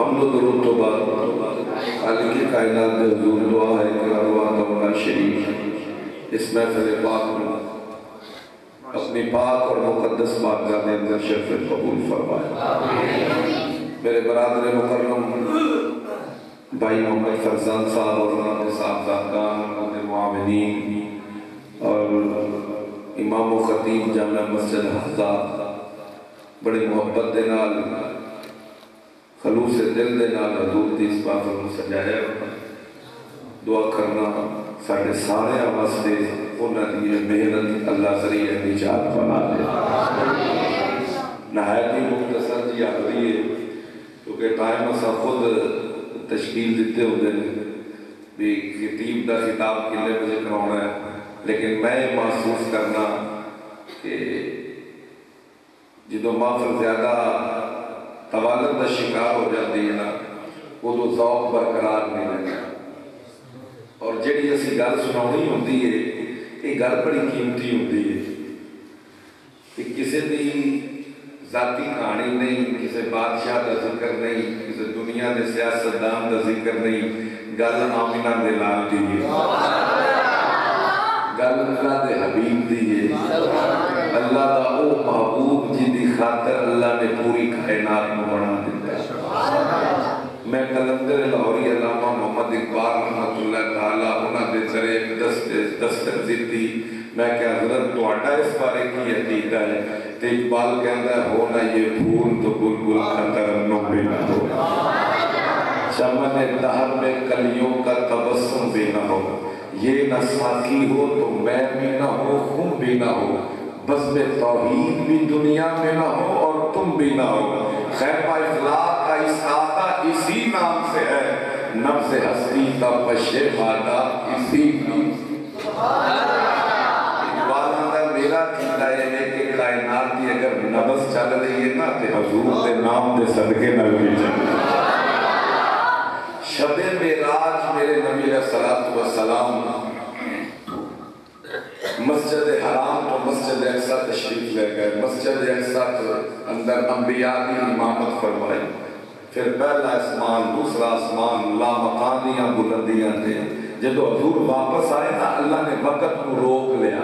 حمد و درود تو بعد خالق کائنات کے حضور دعا ہے کہ ارواح اللہ شریف اس محفل پاک میں اپنی پاک اور مقدس بارگاہ میں اندر شرف قبول فرمائے۔ میرے برادر مکرم بھائی محمد فرزان صاحب اور انہوں نے صاحبزادگان، انہوں نے معاونین اور امام و خطیب جامعہ مسجد حفظہ بڑے محبت دے نال خلوص دل دے نال حضور دی اس محفل کو سجایا۔ دعا کرنا ساڑھے سارے واسطے انہاں دی محنت اللہ ذریعہ نجات بنا دے۔ نہایت ہی مختصر جی آخری ہے کیونکہ ٹائم اسا خود تشکیل دیتے ہوتے ہیں بھی خطیب دا خطاب کلے بجے کراؤنا ہے، لیکن میں محسوس کرنا کہ جدو محفل زیادہ توالد دا شکار ہو جاتی ہے نا وہ تو ذوق برقرار نہیں رہتا، اور جڑی اسی گل سناؤنی ہوتی ہے یہ گل بڑی قیمتی ہوتی ہے کہ کسی دی ذاتی کہانی نہیں، کسی بادشاہ دا ذکر نہیں، کسی دنیا دے سیاستدان دا ذکر نہیں، گل آمنہ دے لال دی ہے، گل اللہ دے حبیب دی ہے، اللہ دا او محبوب جی دی خاطر اللہ نے پوری کائنات میں بنا دیتا ہے۔ میں قلندر لاہوری علامہ محمد اقبال رحمۃ اللہ تعالیٰ انہاں دے ذریعے دستک دیتی میں کہ حضرت تو اٹھا اس بارے کی عقیدہ ہے تو اقبال کہتا ہے ہونا یہ پھول تو بلبل کا ترنم بھی نہ ہو، چمن دہر میں کلیوں کا تبسم بھی نہ ہو، یہ نہ ساقی ہو تو میں بھی نہ ہو، خم بھی نہ ہو، بزم توحید بھی دنیا میں نہ ہو اور تم بھی نہ ہو، خیمہ افلاق کا اساتہ اسی نام سے ہے، نفس ہستی کا پشے مادہ اسی نام سے۔ اقبال اندر میرا قیدہ ہے کہ کائنات کی اگر نبض چل رہی ہے نا تو حضور دے نام دے صدقے نہ بھی چل رہی ہے۔ شب معراج میرے نبی علیہ السلام مسجد حرام تو مسجد اقصی تشریف لے گئے، مسجد اقصی اندر انبیاء کی امامت فرمائی، پھر پہلا آسمان دوسرا آسمان لامکانیاں بلندیاں تھے۔ جب حضور واپس آئے نا اللہ نے وقت کو روک لیا،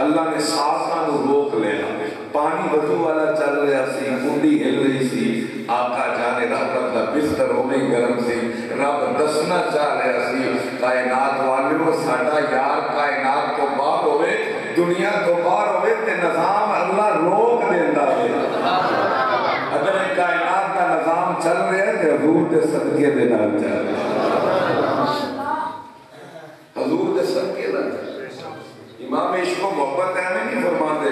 اللہ نے ساتھاں کو روک لیا، پانی وضو والا چل رہا سی، کنڈی ہل رہی سی، آقا جانے رحمت کا بستر ہونے گرم سی، رب دسنا چاہ رہا سی کائنات والوں ساڈا یار کائنات تو باہر ہوئے، دنیا تو باہر ہوئے تے نظام اللہ روک دیندہ ہے۔ اگر کائنات کا نظام چل رہا ہے تو حضور دے صدقے دے نال چل رہا ہے، حضور دے صدقے دے نال۔ امام عشق و محبت ہے نہیں فرما دے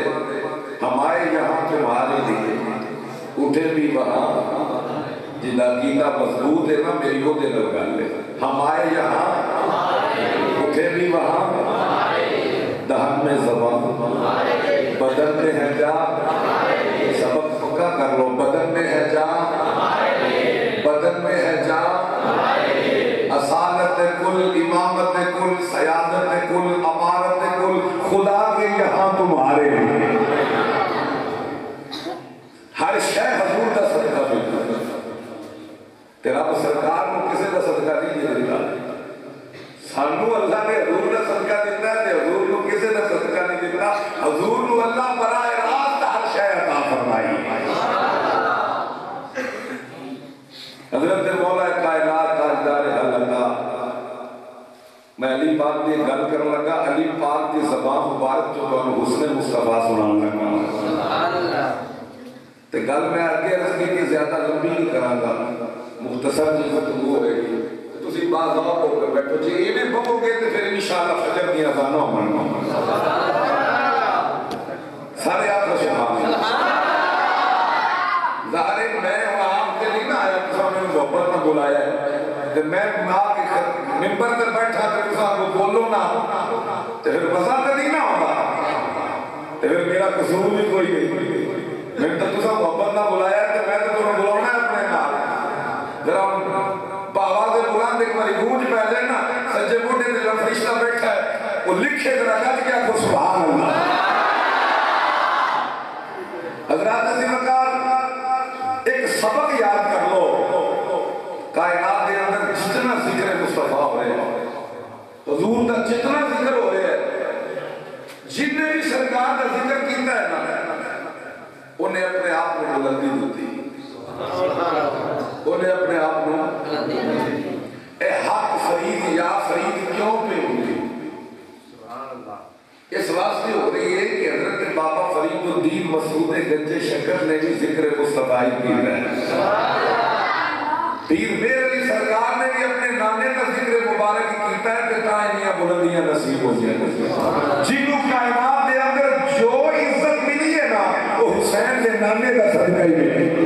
ہمارے یہاں تمہارے لیے اٹھے بھی وہاں جنہ عقیدہ مضبوط ہے نا میری وہ دے لگا لے، ہمارے یہاں اٹھے بھی وہاں دہن میں زبان بدن میں ہے جا، سبق پکا کر لو، بدن میں ہے جا، بدن میں ہے جا، اصالت کل، امامت کل، سیادت کل، امارت کل، خدا کے یہاں تمہارے ہر شے حضور کا صدقہ ملتا، تیرا سرکار کو کسی کا صدقہ نہیں دیتا، سانو اللہ نے حضور کا صدقہ دیتا ہے تے حضور کو کسی کا صدقہ نہیں دیتا، حضور کو اللہ براہ راست ہر شے عطا فرمائی۔ حضرت مولا کائنات تاجدار اللہ، میں علی پاک دی گل کرنے لگا، علی پاک دی زبان مبارک جو حسن مصطفیٰ سنانے لگا، تو گل میں آگے رکھنے کی زیادہ لمبی نہیں کراں گا، مختصر جی گفتگو ہوئے گی، تسی باز آپ ہو کر بیٹھو جی یہ بھی بھگو گے تو پھر انشاءاللہ فجر دیا زانو ہمارا سارے آپ کو سبحان اللہ۔ ظاہر ہے میں وہاں کے نہیں نہ آیا، کسا میں محبت میں بلایا ہے، تو میں ماں کے ممبر پر بیٹھا تو کسا کو بولو نہ تو پھر بسا تو نہیں نہ ہوگا، تو پھر میرا قصور بھی کوئی نہیں، میں تو کسا محبت نہ بلایا ہے تو میں تو تمہیں بلاؤنا ہے اپنے نام، ذرا باواز بلند ایک باری گونج پہلے نا سجے بوٹے دے فرشتہ بیٹھا ہے وہ لکھے ذرا گج کیا کو سبحان اللہ۔ حضرات عزیزکار ایک سبق یاد کر لو پیر میر علی سرکار نے بھی اپنے نانے کا ذکر مبارک کیتا ہے کہ تائنیاں بلندیاں نصیب ہو جائیں جنہوں کائنات دے اندر جو عزت ملی ہے نا وہ حسین دے نانے کا صدقہ ہی ملی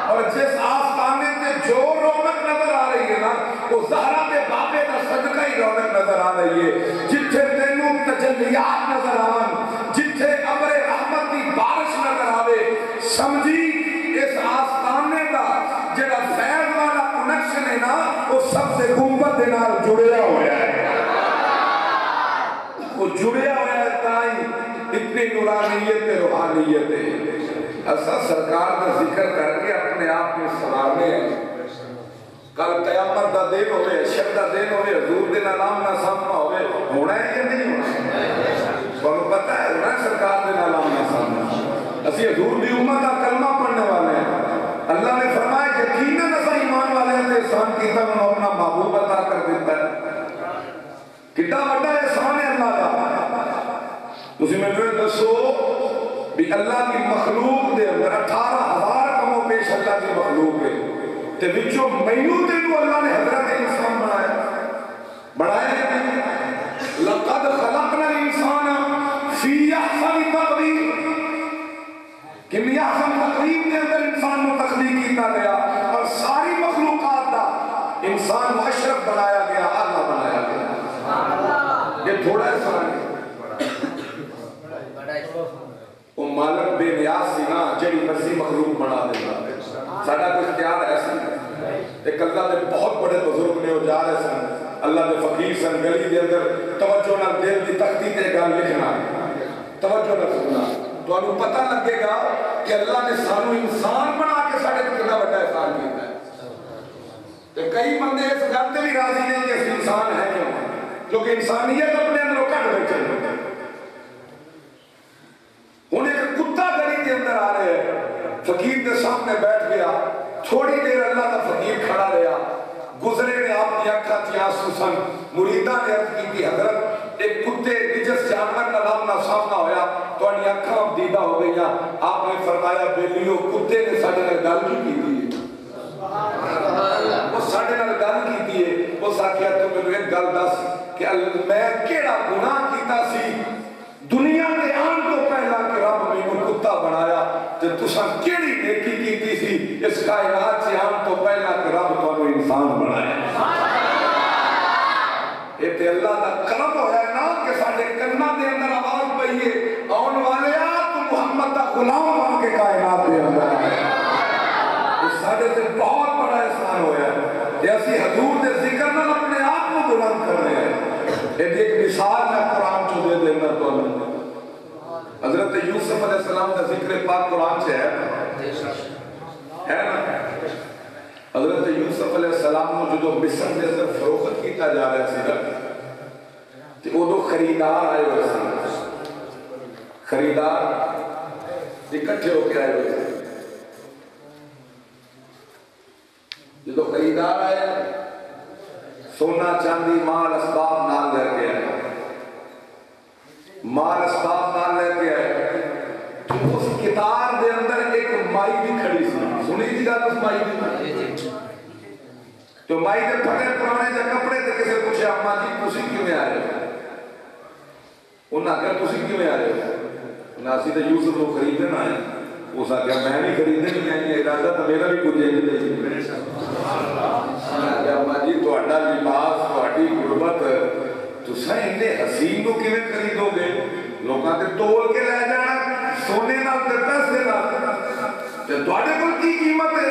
اور جس آستانے تے جو رونق نظر آ رہی ہے نا وہ زہرا دے بابے کا صدقہ ہی رونق نظر آ رہی ہے جتھے تینوں تجلیات نظر آن جتھے ابر رحمت کی بارش نظر آوے سمجھی اس آستانے کا جڑا فیض والا کنیکشن ہے نا وہ سب سے گنبد دے نال جڑیا ہوا ہے وہ جڑیا ہوا ہے تائیں اتنی نورانیت روحانیت ہے ایسا سرکار کا ذکر کر کے اپنے آپ میں سنانے ہیں کل قیامت دا دن ہوئے حشر دا دن ہوئے حضور دے نام نہ سامنا ہوئے ہونا ہے یا نہیں ہونا تو پتہ ہے ہونا ہے سرکار دے نام نہ سامنا اسی حضور دی امت کا کلمہ پڑھنے والے ہیں اللہ نے فرمایا کہ یقیناً ایسا ایمان والے ہیں احسان کیتا انہوں اپنا محبوب عطا کر دیتا ہے کتنا بڑا احسان ہے اللہ کا اسی میں جو دسو بھی اللہ کی مخلوق دے اندر 18,000 کم و پیش اللہ کی مخلوق ہے تے وچوں مینوں تینوں اللہ نے حضرت انسان بنایا لقد خلقنا الانسان فی احسن تقویم کمی احسن تقویم کے اندر انسان کو تخلیق کیا گیا اور ساری مخلوقات دا انسان کو اشرف بنایا گیا اللہ بنایا گیا یہ تھوڑا احسان ہے وہ مالک بے نیاز سی نا جڑی مرضی مخلوق بنا دیتا ساڈا کوئی اختیار ایسا ایک اللہ دے بہت بڑے بزرگ نے وہ جا رہے سن اللہ دے فقیر سن گلی دے اندر توجہ نہ دل دی تختی تے گل لکھنا توجہ نہ سننا تو انہوں پتہ لگے گا کہ اللہ نے سانو انسان بنا کے ساڑھے کتنا بڑا احسان کیتا ہے تو کئی بندے اس گل تے بھی راضی نہیں کہ اس انسان ہے کیوں جو کہ انسانیت اپنے اندر کٹ بیٹھے ہن ایک کتا گلی کے اندر آ رہے ہیں فقیر کے سامنے بیٹھ گیا تھوڑی دیر اللہ کا فقیر کھڑا رہا گزرے نے آپ کی اکھا تھی آنسو سن مریدہ نے عرض کی کہ حضرت ایک کتے نجس جانور کا نام سامنا ہویا تو انہی اکھا دیدہ ہو گئی آپ نے فرمایا بیلیو کتے نے ساڑھے نال گل کی دی وہ ساڑھے نال گل کی دی وہ ساکھیا تو میں ایک گل دس کہ میں کیڑا گناہ کیتا سی دنیا کے آن تو پہلا کہ رب میں کتا بنایا تو تساں کیڑی نیکی کیتی سی اس کائنات سے آن تو پہلا کہ رب تو انسان بنایا یہ تے اللہ دا کرم ہو ہے نا کہ ساڑھے کرنا دے اندر آواز پہیے آن والے تو محمد دا غلام بن کے کائنات دے اندر آئے اس ساڑھے سے بہت بڑا احسان ہویا ہے یہ اسی حضور دے ذکر نہ اپنے آپ کو بلند کر رہے ہیں ایک مثال میں قرآن چو دے دینا تو حضرت یوسف علیہ السلام کا ذکر پاک قرآن سے ہے نا حضرت یوسف علیہ السلام کو جو مصر کے اندر فروخت کیتا جا رہا ہے سیدھا کہ وہ دو خریدار آئے ہوئے تھے خریدار اکٹھے ہو کے آئے ہوئے تھے یہ دو خریدار آئے سونا چاندی مال اسباب نال لے کے آئے مال اسباب نال لے کے آئے تو اس کتار دے اندر ایک مائی بھی کھڑی سی سنی تھی گا اس مائی بھی تو مائی دے پھٹے پرانے جا کپڑے دے کسے پوچھے اماں جی تسی کیوں میں آئے انہاں کہا تسی کیوں میں آئے انہاں سی تو یوسف کو خریدنا ہے وہ سا کہا میں بھی خریدنے نہیں آئی ارادہ تو میرا بھی کچھ ایک دے اماں جی تو اڈا لباس تو اڈی غربت تو سائن دے حسین کو کیویں خریدو گے لوگاں تے تول کے لے جانا سونے نال تے پیسے نال تے تواڈے کول کی قیمت ہے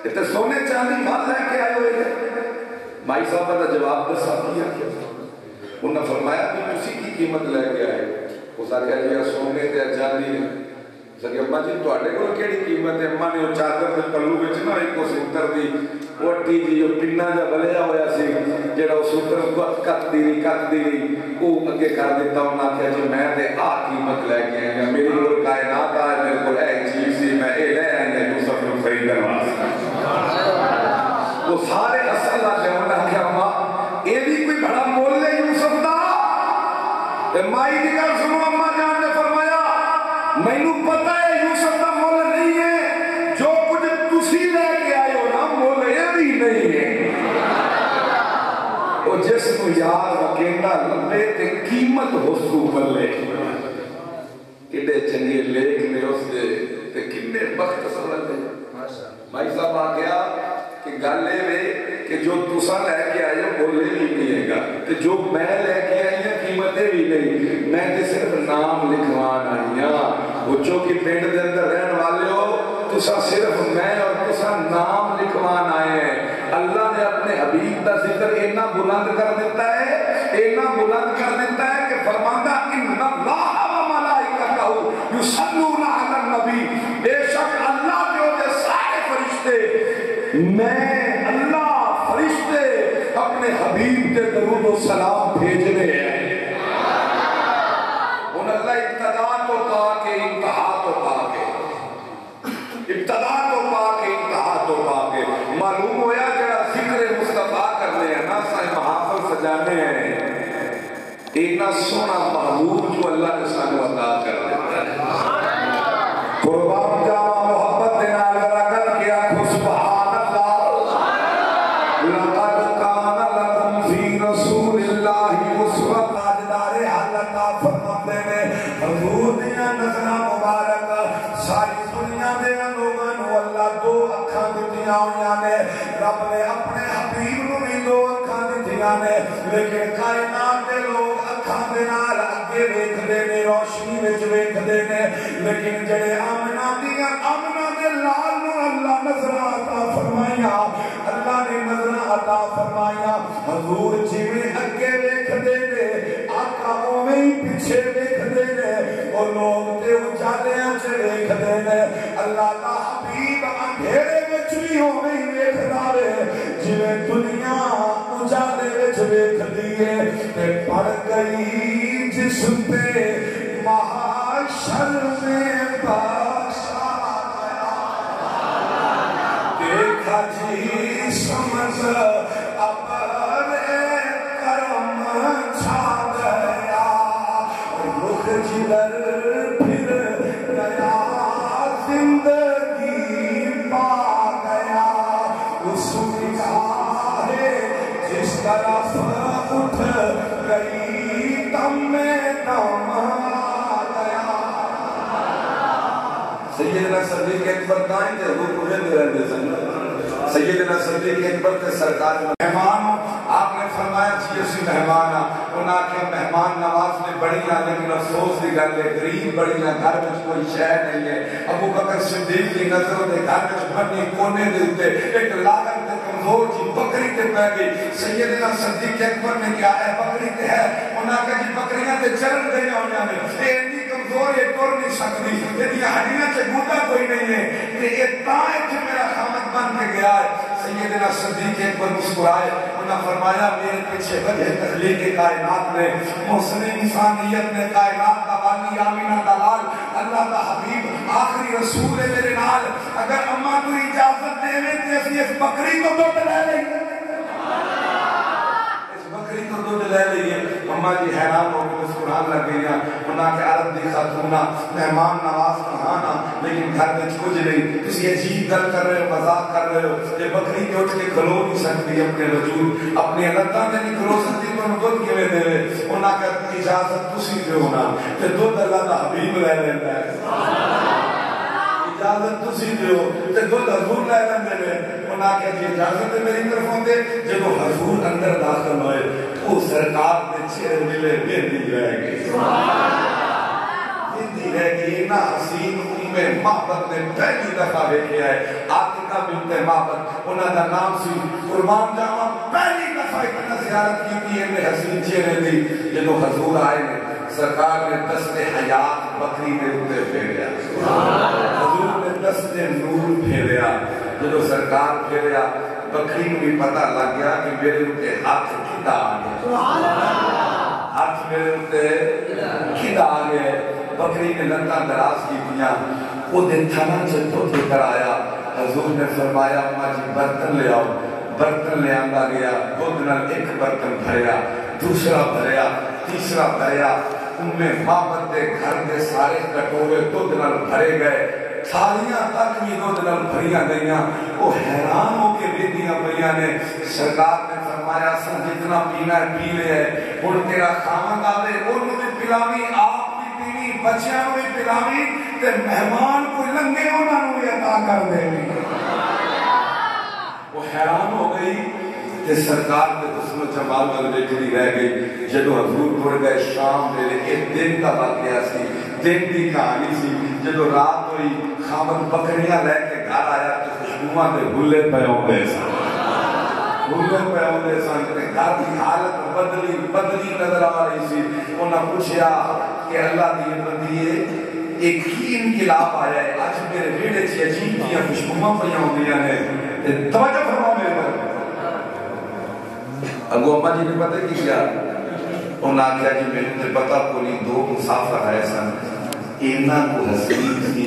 تے سونے چاندی مال لے کے آئے ہوئے مائی صاحب دا جواب دسا کیا انہاں فرمایا کہ تسی کی قیمت لے کے آئے اس آ کہا جی سونے تے چاندی سکے اماں جی تواڈے کول کیڑی قیمت ہے اماں نے وہ چادر دے پلو وچ نہ ایک سوتر دی وٹی دی جو پننا جا بلیا ہویا سی جڑا وہ سوتر کت دی وہ اگے کر دیتا انہاں کہا جی میں تے آ قیمت لے کے آئے میری کول کائنات آئے میرے کول ایک چیز سی میں اے لے آئے یوسف کو خریدن واسطے وہ سارے اصل نہ جمنا کیا ماں اے بھی کوئی بڑا مول ہے یوسف دا مائی دی گل سنو اماں جان نے فرمایا مینوں پتہ ہے یوسف دا مول نہیں ہے جو کچھ تسی لے کے آئے جس کو یار وکیندا لبے تے قیمت حسو بلے کڈے چنگے لیکھ نے اس دے تے کنے وقت سمجھتے بھائی صاحب آ گیا کہ گل ہے کہ جو تسا لے کے آئے ہو بولے نہیں ملے گا تے جو میں لے کے آئی ہوں قیمتیں بھی نہیں میں تے صرف نام لکھوان آئی ہوں وہ جو کہ پینڈ دے اندر رہن والے ہو تسا صرف میں اور تسا نام لکھوان آئے ہیں اللہ نے اپنے حبیب کا ذکر اتنا بلند کر دیتا ہے کہ فرماندہ ان اللہ و ملائکتہ یصلون علی النبی بے شک اللہ کے ہوتے سارے فرشتے میں اللہ فرشتے اپنے حبیب کے درود و سلام بھیجنے ہیں ان اللہ ابتدا تو پا کے انتہا تو پا کے ابتدا تو پا کے انتہا تو پا کے معلوم ہویا جڑا ذکر مصطفیٰ کرنے ہیں نا سائے محافل سجانے ہیں اتنا سونا محبوب جو اللہ نے سانو عطا کر دیتا ہے قربان جاوا محبت دینا لگا کیا سبحان اللہ لقد کان لکم فی رسول اللہ اسوۃ تاجدار حضرت فرماتے ہیں حضور دیاں نظراں مبارک ساری دنیا دے لوگاں نو اللہ دو اکھاں دتیاں ہویاں نے رب نے اپنے حبیب نو بھی دو اکھاں دتیاں نے لیکن کائنات دے لوگ اکھاں دے نال اگے ویکھدے نے روشنی وچ ویکھدے نے لیکن جڑے آمنہ دے لال نو اللہ نظراں عطا فرمایا اللہ نے نظراں عطا فرمایا حضور جویں اگے ویکھدے نے آقا اوویں ہی پیچھے ویکھدے نے او لوگ تے اجالیاں چ ویکھدے نے اللہ دا حبیب اندھیرے وچ بھی اوویں ہی ویکھدا رہے جویں دنیا اجالے وچ ویکھدی ہے تے پڑ گئی جس پہ محشر میں بخشا گیا دیکھا جی سمجھ اپنے کرم چھا گیا رخ جدھر پھر گیا زندگی پا گیا اس نگاہ جس طرف اٹھ گئی تم میں دم آ گیا سیدنا صدیق اکبر کائیں تھے وہ پورے دے رہے تھے سیدنا صدیق اکبر کے سرکار مہمان آپ نے فرمایا جی اسی مہمان انہاں کے مہمان نواز نے بڑی لیکن افسوس کی گل ہے غریب بڑی گھر میں کوئی شے نہیں ہے ابو بکر صدیق کی نظروں دے گھر میں بنی کونے دے اوتے ایک لاغر تے کمزور جی بکری تے پے گئی سیدنا صدیق اکبر نے کیا ہے بکری تے ہے انہاں کہ جی بکریاں تے چرن گئی ہویاں نے اے اتنی کمزور ہے ٹر نہیں سکتی اتنی ہڈیاں تے گودا کوئی نہیں ہے تے اے تاں ایتھے میرا خامد بن کے گیا ہے سیدنا صدیق اکبر مسکرائے انہاں فرمایا میرے پیچھے وجہ تخلیق کائنات نے محسن انسانیت نے کائنات کا والی آمینہ دلال اللہ کا حبیب آخری رسول ہے میرے نال اگر اماں تو اجازت دے میں تے اسی اس بکری کو دودھ لے لیں اس بکری کو دودھ لے لیں اماں جی حیران ہو کے مسکران لگ گئی انہاں کے عرب دی خاتونہ مہمان نواز کہانا لیکن گھر میں کچھ نہیں کسی عجیب گل کر رہے ہو مذاق کر رہے ہو یہ بکری کے اٹھ کے کھلو نہیں سکتی اپنے وجود اپنی علتہ میں نہیں کھلو سکتی تو دودھ کیویں دے رہے انہاں کا اجازت تسی دے ہونا کہ دودھ اللہ کا حبیب لے لیتا ہے اجازت تسی دے ہو کہ دودھ حضور لے لیندے نے انہاں کہ جی اجازت میری طرفوں دے جب حضور اندر داخل ہوئے وہ سرکار دے چہرے ملے بندی رہ گئی بندی رہ گئی نا حسین محبت نے پہلی دفعہ دیکھا ہے عاتقہ بنت محبت انہاں دا نام سی قربان جاوا پہلی دفعہ اتنا زیارت کی تھی انہیں حسین چہرے دی جدو حضور آئے نے سرکار نے دست حیات بکری نے اتے پھیریا حضور نے دست نور پھیریا جدو سرکار پھیریا بکری کو بھی پتہ لگ گیا کہ میرے اتے ہاتھ کھدا آ گیا ہاتھ میرے اتے کھدا آ گئے بکری نے لندہ دراز کی دنیا وہ دن تھانا چلتو دے کر آیا حضور نے فرمایا اماں جی برتن لے آؤ برتن لے آندا گیا دودھ نال ایک برتن بھریا دوسرا بھریا تیسرا بھریا محبت دے گھر دے سارے کٹورے دودھ نال بھرے گئے تھالیاں تک بھی دودھ نال بھریاں گئیاں. وہ حیران ہو کے ویندیاں پئیاں نے. سرکار نے فرمایا سن جتنا پینا ہے پی لے ہے. ہن تیرا خاوند آوے اونوں بھی پلاوی, آپ بھی پیوی, بچیاں نوں بھی پلاوی تے مہمان کوئی لنگے انہاں نوں بھی عطا کر دیوی. وہ حیران ہو گئی تے سرکار کے حسن و جمال وال ویکھدی رہ گئی. جدوں حضور ٹر گئے شام ویلے, ایک دن کا واقعہ سی, دن دی کہانی سی. جدوں رات ہوئی خاوند بکریاں لے کے گھر آیا تے خوشبوواں دے بھلے پے آوندے سن, بھلے پے آوندے سن تے گھر دی حالت بدلی نظر آ رہی سی. انہاں پوچھیا کہ اللہ دی بندیے ایک ہی انقلاب آیا ہے, اج میرے ویڑے چ عجیب جیاں خوشبوواں پہ آوندیاں نے. توجہ فرماؤ میرے پر. اگو اماں جی نے پتہ کی کیا, انہاں آخیا جی میرے تے پتہ کوئی دو مسافر آئے سن, اینا کو حسین سی,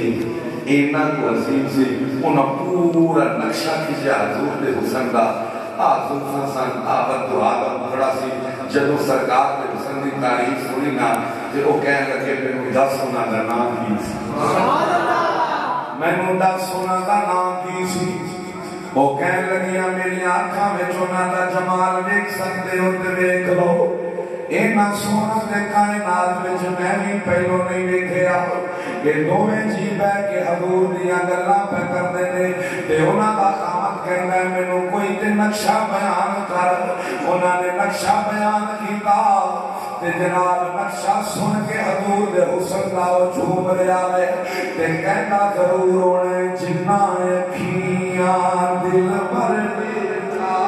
اینا کو حسین سی. انہاں پورا نقشہ کھچیا حضور دے حسن دا. حضور سن آبد دو آدم کھڑا سی. جدوں سرکار دے حسن دی تعریف سنی نا تے او کہن لگے مینوں دس انہاں دا نام کی سی, مینوں دس انہاں دا نام کی سی. وہ کہن لگیاں میری آنکھاں وچ انہاں دا جمال ویکھ سکدے ہو تے ویکھ لو. اینا سونا تے کائنات وچ میں بھی پہلو نہیں ویکھیا. یہ دوویں جی بیٹھ کے حضور دیاں گلاں پہ کردے نے تے انہاں دا خاوند کہندا ہے مینوں کوئی تے نقشہ بیان کر. انہاں نے نقشہ بیان کیتا تے جناب نقشہ سن کے حضور دے حسن دا جھوم رہا ہے تے کہندا ضرور ہونے جنہ اکھیاں دل پر دیکھا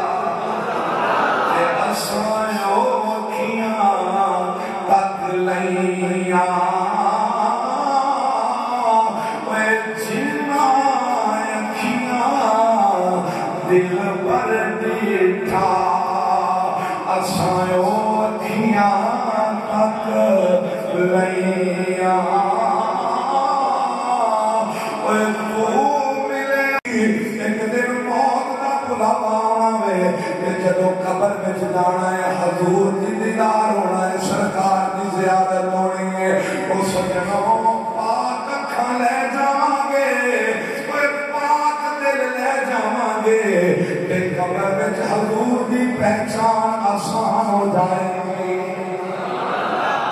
تے اسایو اکھیاں تک لیاں اے جنہ اکھیاں دل پر دیکھا اسایو اکھیاں تک لیاں. اے تو ملے ایک دن موت دا بلاوا آنا وے تے جدوں قبر وچ جانا ہے حضور دی دیدار ہونا ہے, سرکار دی زیارت ہونی ہے. او سجنوں پاک اکھاں لے جاواں گے, اوے پاک دل لے جاواں گے تے قبر وچ حضور دی پہچان آسان ہو جائے گی.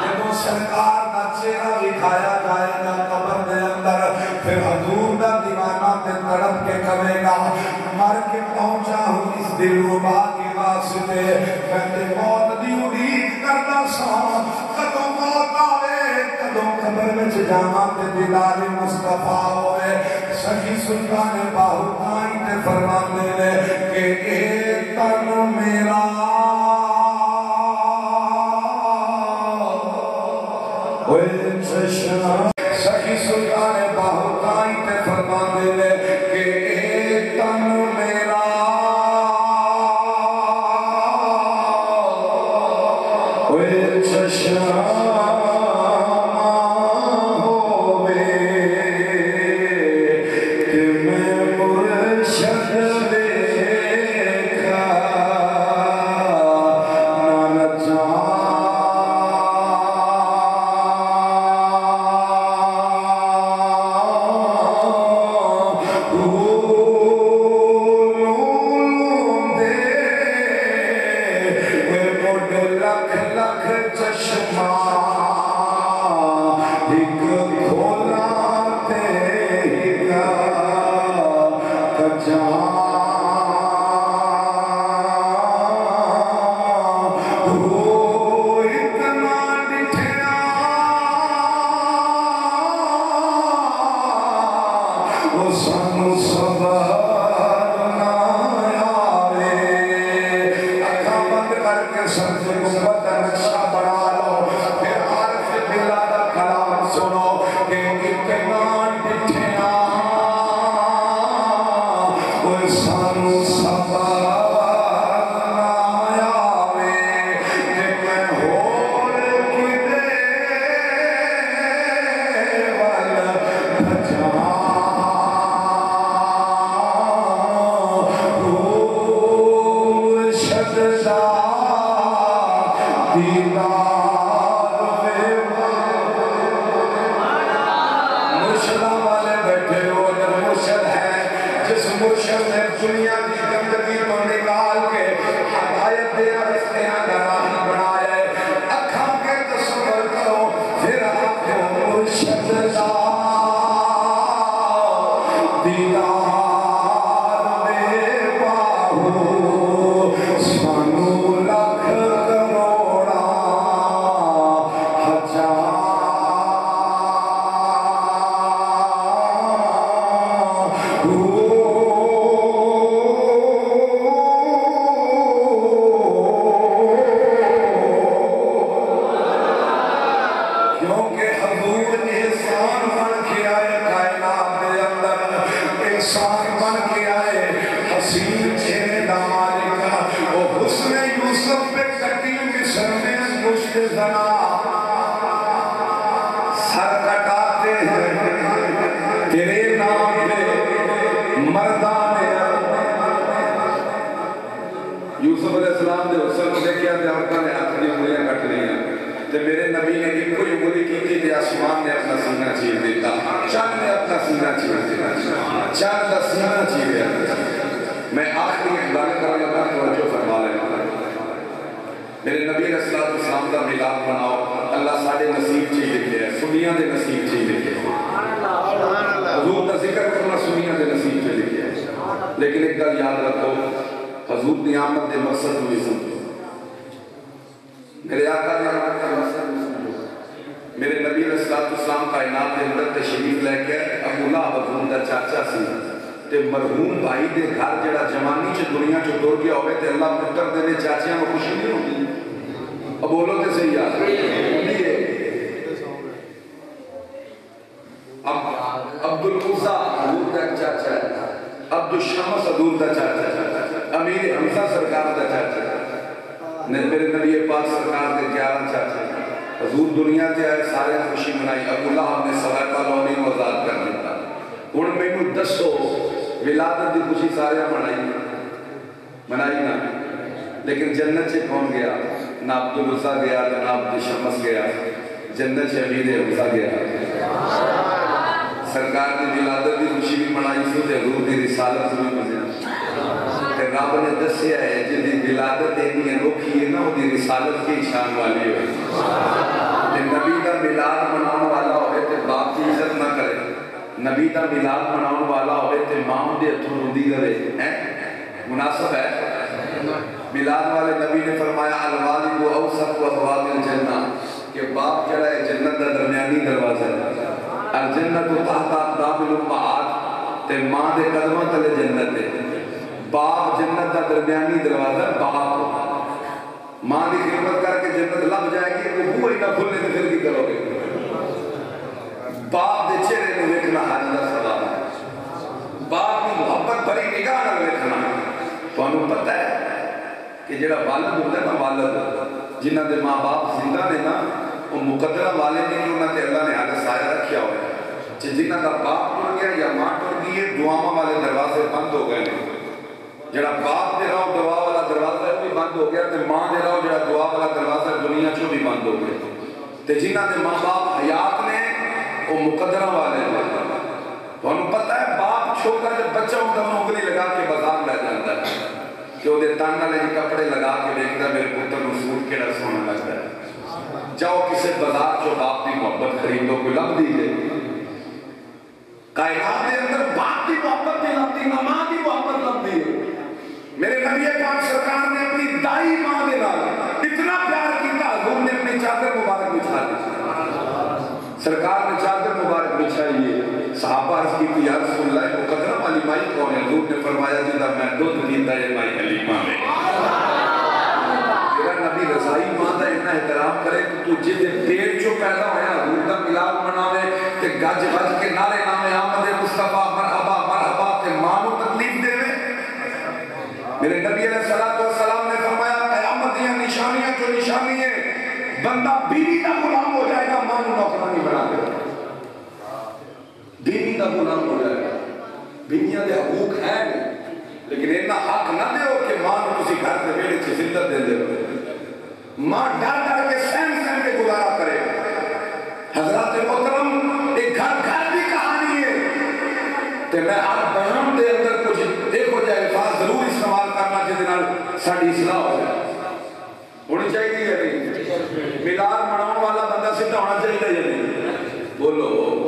جدوں سرکار دا چہرہ دکھایا جائے گا قبر دے اندر, پھر حضور دا دیوانہ تے تڑپ کے کہے گا مر کے پہنچا ہوں اس دلربا کے واسطے, میں تے موت دی اڑیک کردا ساں کدوں موت آوے, کدوں قبر وچ جاواں تے دیدار مصطفیٰ ہوئے. سخی سلطان باہوتائی تے فرماندے نے کہ اے تن میرا سخی سلطان باہوتائی تے فرماندے نے کہ اے تن میرا اوے چشمہ ہووے کہ میں مرشد دیکھا نہ جان بیٹھے نے دنیا کی گندگی کو نکال کے ہدایت دے رستے راہی بنایا ہے. اکھاں کے تصور کرو پھر آپ کو مرشد دا دیدار میں پاؤ سانو لاکھ کروڑا ہزار سر کٹاتے ہیں تیرے نام پہ مردان یوسف علیہ السلام نے حسن کو دیکھا کہ عورتوں نے اپنی انگلیاں کٹ لی ہیں تو میرے نبی نے ایک کوئی انگلی کی تھی کہ آسمان نے اپنا سینہ چیر دیتا چاند نے اپنا سینہ چیر دیتا چاند کا سینہ چیر دیتا. میں آخری ایک بات کر لگا توجہ فرما لینا. میرے نبی علیہ السلام کا میلاد مناؤ اللہ ساڑھے نصیب چیز لکھے ہے سنیاں دے نصیب چیز لکھے ہے حضور کا ذکر کرنا سنیاں دے نصیب چیز لکھے ہے. لیکن ایک گل یاد رکھو حضور کی آمد دے مقصد ہوئی سمجھو میرے آقا نے آمد کا مقصد ہوئی سمجھو. میرے نبی علیہ السلام کا انعام دے اندر تشریف لے کے ابو لہب حضور دا چاچا سی تے مرحوم بھائی دے گھر جڑا جوانی چ دنیا چ ٹر گیا ہوئے تے اللہ پتر دے چاچیاں کو خوشی نہیں ہوتی. اب بولو تے صحیح یاد عبد العزا حضور کا چاچا ہے عبد الشمس حضور کا چاچا ہے امیر حمزہ سرکار کا چاچا ہے میرے نبی پاک سرکار کے 11 چاچا ہے. حضور دنیا تے آئے سارے خوشی منائی. ابو لہب نے سوائے لونی کو آزاد کر دیتا. ہن مینوں دسو ولادت دی خوشی سارے منائی نا لیکن جنت سے کون گیا؟ نہ عبد العزا گیا نہ عبد الشمس گیا. جنت سے امیر حمزہ گیا. سرکار کی ولادت دی خوشی بھی منائی سو تے حضور دی رسالت بھی منائی. تے رب نے دسیا ہے جن دی ولادت اتنی انوکھی ہے نا وہ دی رسالت کی شان والی ہوئی. تے نبی دا میلاد مناؤن والا ہوئے تے باپ کی عزت نہ کرے. نبی دا میلاد مناؤن والا ہوئے تے ماں دے ہتھوں روندی کرے. مناسب ہے؟ میلاد والے نبی نے فرمایا الوالد اوسط و ابواب الجنہ کہ باپ جڑا ہے جنت دا درمیانی دروازہ ہے. الجنت تحت اقدام الامہات تے ماں دے قدماں تلے جنت ہے. باپ جنت دا درمیانی دروازہ باپ ماں دی خدمت کر کے جنت لب جائے گی وہ بوئے نہ کھلنے تے پھر کی کرو گے. باپ دے چہرے کو دیکھنا حج دا ثواب ہے. باپ کی محبت بھری نگاہ نہ دیکھنا. تو انہوں پتہ ہے کہ جڑا والد ہوتا ہے نا والد جنہ دے ماں باپ زندہ نے نا وہ مقدرہ والے نہیں کہ انہوں نے اللہ نے حالت سایہ رکھیا ہوئے ہیں. جنہ کا باپ ٹر گیا یا ماں ٹر گئی ہے دعاواں والے دروازے بند ہو گئے. جڑا باپ دے رہو دعا والا دروازہ بھی بند ہو گیا تے ماں دے رہو جڑا دعا والا دروازہ دنیا چوں بھی بند ہو گیا. تے جنہ دے ماں باپ حیات نے وہ مقدرہ والے ہیں. تو انہوں پتہ ہے باپ چھوٹا جب بچہ ہوتا انگلی لگا کے بازار لے جاتا ہے کہ وہ دے تن والے کپڑے لگا کے دیکھتا ہے میرے پتر کو سوٹ کیڑا سونا لگتا ہے. جاؤ کسی بازار جو باپ کی محبت خریدو کوئی لب دیجئے. کائنات کے اندر باپ کی محبت نہیں لبتی نہ ماں کی محبت لبتی ہے. میرے نبی پاک سرکار نے اپنی دائی ماں دے نال اتنا پیار کیتا حضور نے اپنی چادر مبارک بچھا دی. سرکار نے چادر مبارک بچھائی ہے. صحابہ عرض کی یا رسول اللہ مقدرہ والی مائی کون ہے؟ حضور نے فرمایا جدا میں دودھ پیتا ہے مائی حلیمہ میں. میرا نبی رضائی ماں دا اتنا احترام کرے کہ تو جدے پیٹ جو پیدا ہویا حضور کا میلاد مناوے تے گج گج کے نعرے نامے آمد مصطفیٰ مرحبا مرحبا تے ماں کو تکلیف دے وے. میرے نبی علیہ السلام نے فرمایا قیامت دیا نشانیاں جو نشانی ہے بندہ بیوی کا غلام ہو جائے گا ماں کو نوکرانی بنا دے گا. بیوی کا غلام ہو جائے گا. بیویاں دے حقوق ہیں لیکن اتنا حق نہ دیو کہ ماں کو کسی گھر کے بیڑے سے زندہ دے دے. ماں ڈر ڈر کے سہن کے گزارا کرے. حضرات محترم ایک گھر گھر کی کہانی ہے. تے میں ہر بہن دے اندر کچھ دیکھو بولو